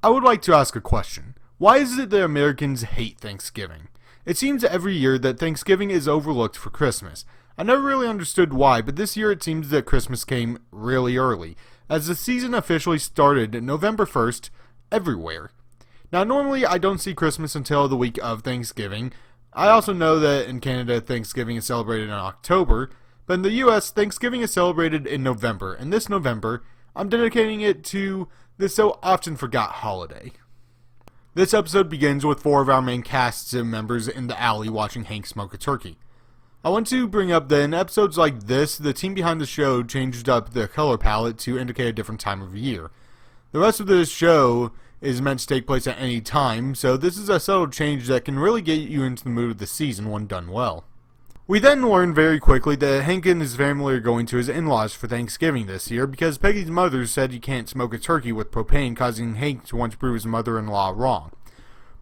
I would like to ask a question. Why is it that Americans hate Thanksgiving? It seems every year that Thanksgiving is overlooked for Christmas. I never really understood why, but this year it seems that Christmas came really early, as the season officially started November 1st everywhere. Now normally I don't see Christmas until the week of Thanksgiving. I also know that in Canada Thanksgiving is celebrated in October, but in the US Thanksgiving is celebrated in November, and this November I'm dedicating it to this so often forgot holiday. This episode begins with 4 of our main cast members in the alley watching Hank smoke a turkey. I want to bring up that in episodes like this, the team behind the show changed up the color palette to indicate a different time of year. The rest of the show is meant to take place at any time, so this is a subtle change that can really get you into the mood of the season when done well. We then learn very quickly that Hank and his family are going to his in-laws for Thanksgiving this year because Peggy's mother said he can't smoke a turkey with propane, causing Hank to want to prove his mother-in-law wrong.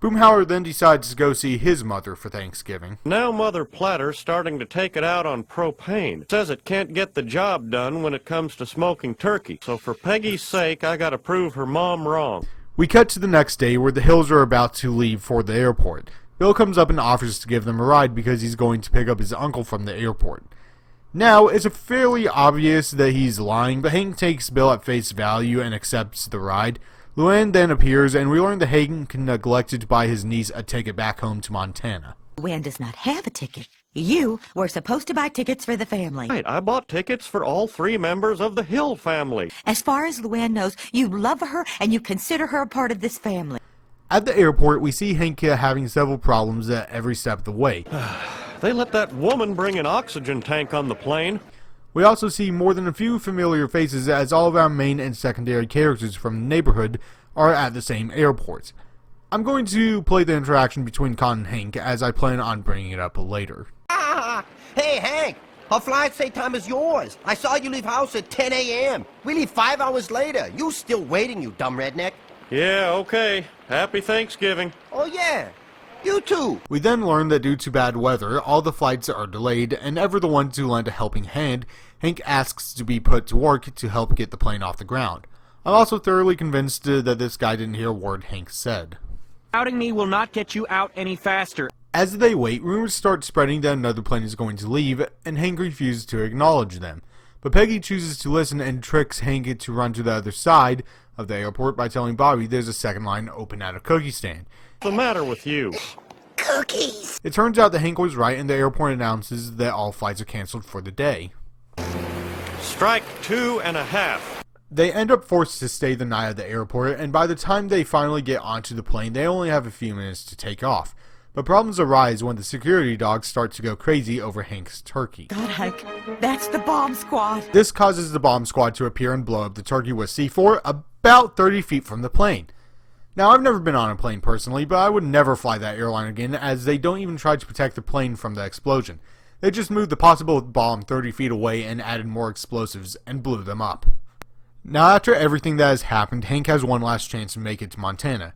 Boomhauer then decides to go see his mother for Thanksgiving. Now Mother Platter's starting to take it out on propane. Says it can't get the job done when it comes to smoking turkey. So for Peggy's sake, I gotta prove her mom wrong. We cut to the next day where the Hills are about to leave for the airport. Bill comes up and offers to give them a ride because he's going to pick up his uncle from the airport. Now, it's fairly obvious that he's lying, but Hank takes Bill at face value and accepts the ride. Luann then appears, and we learn that Hank neglected to buy his niece a ticket back home to Montana. Luann does not have a ticket. You were supposed to buy tickets for the family. Right, I bought tickets for all 3 members of the Hill family. As far as Luann knows, you love her and you consider her a part of this family. At the airport, we see Hank having several problems at every step of the way. They let that woman bring an oxygen tank on the plane. We also see more than a few familiar faces as all of our main and secondary characters from the neighborhood are at the same airport. I'm going to play the interaction between Con and Hank as I plan on bringing it up later. Hey, Hank, our flight say time is yours. I saw you leave house at 10 a.m. We leave 5 hours later. You still waiting, you dumb redneck. Yeah, okay. Happy Thanksgiving. Oh, yeah. You too. We then learn that due to bad weather, all the flights are delayed, and ever the one to lend a helping hand, Hank asks to be put to work to help get the plane off the ground. I'm also thoroughly convinced that this guy didn't hear a word Hank said. Outing me will not get you out any faster. As they wait, rumors start spreading that another plane is going to leave, and Hank refuses to acknowledge them. But Peggy chooses to listen and tricks Hank to run to the other side of the airport by telling Bobby there's a second line open at a cookie stand. What's the matter with you? Cookies. It turns out that Hank was right, and the airport announces that all flights are canceled for the day. Strike 2.5. They end up forced to stay the night at the airport, and by the time they finally get onto the plane, they only have a few minutes to take off. But problems arise when the security dogs start to go crazy over Hank's turkey. God, Hank, that's the bomb squad. This causes the bomb squad to appear and blow up the turkey with C4 about 30 feet from the plane. Now, I've never been on a plane personally, but I would never fly that airline again, as they don't even try to protect the plane from the explosion. They just moved the possible bomb 30 feet away and added more explosives and blew them up. Now, after everything that has happened, Hank has one last chance to make it to Montana.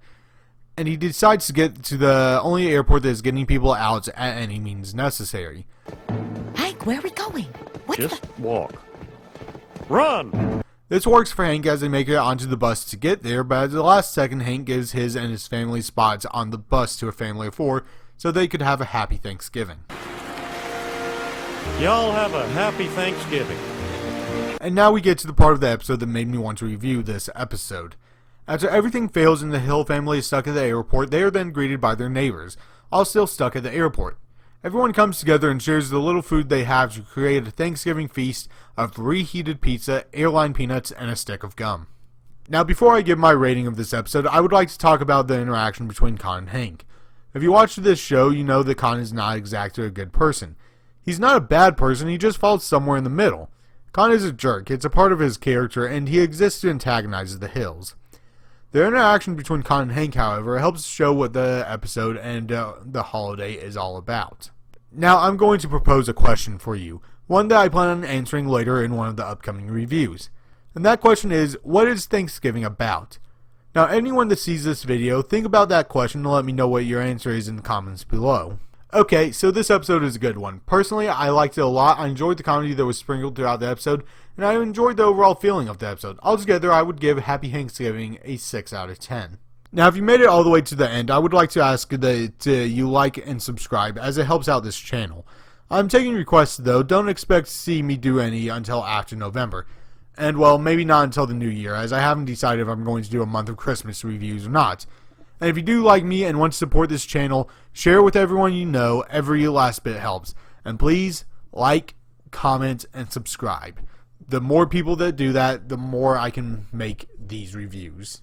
And he decides to get to the only airport that is getting people out at any means necessary. Hank, where are we going? Just walk. Run! This works for Hank as they make it onto the bus to get there, but at the last second, Hank gives his and his family's spots on the bus to a family of 4 so they could have a happy Thanksgiving. Y'all have a happy Thanksgiving. And now we get to the part of the episode that made me want to review this episode. After everything fails and the Hill family is stuck at the airport, they are then greeted by their neighbors, all still stuck at the airport. Everyone comes together and shares the little food they have to create a Thanksgiving feast of reheated pizza, airline peanuts, and a stick of gum. Now, before I give my rating of this episode, I would like to talk about the interaction between Con and Hank. If you watch this show, you know that Con is not exactly a good person. He's not a bad person, he just falls somewhere in the middle. Con is a jerk, it's a part of his character, and he exists to antagonize the Hills. The interaction between Con and Hank, however, helps show what the episode and the holiday is all about. Now, I'm going to propose a question for you, one that I plan on answering later in one of the upcoming reviews. And that question is, what is Thanksgiving about? Now, anyone that sees this video, think about that question and let me know what your answer is in the comments below. Okay, so this episode is a good one. Personally, I liked it a lot. I enjoyed the comedy that was sprinkled throughout the episode, and I enjoyed the overall feeling of the episode. Altogether, I would give Happy Thanksgiving a 6 out of 10. Now, if you made it all the way to the end, I would like to ask that you like and subscribe, as it helps out this channel. I'm taking requests, though. Don't expect to see me do any until after November. And, well, maybe not until the new year, as I haven't decided if I'm going to do a month of Christmas reviews or not. And if you do like me and want to support this channel, share it with everyone you know. Every last bit helps. And please, like, comment, and subscribe. The more people that do that, the more I can make these reviews.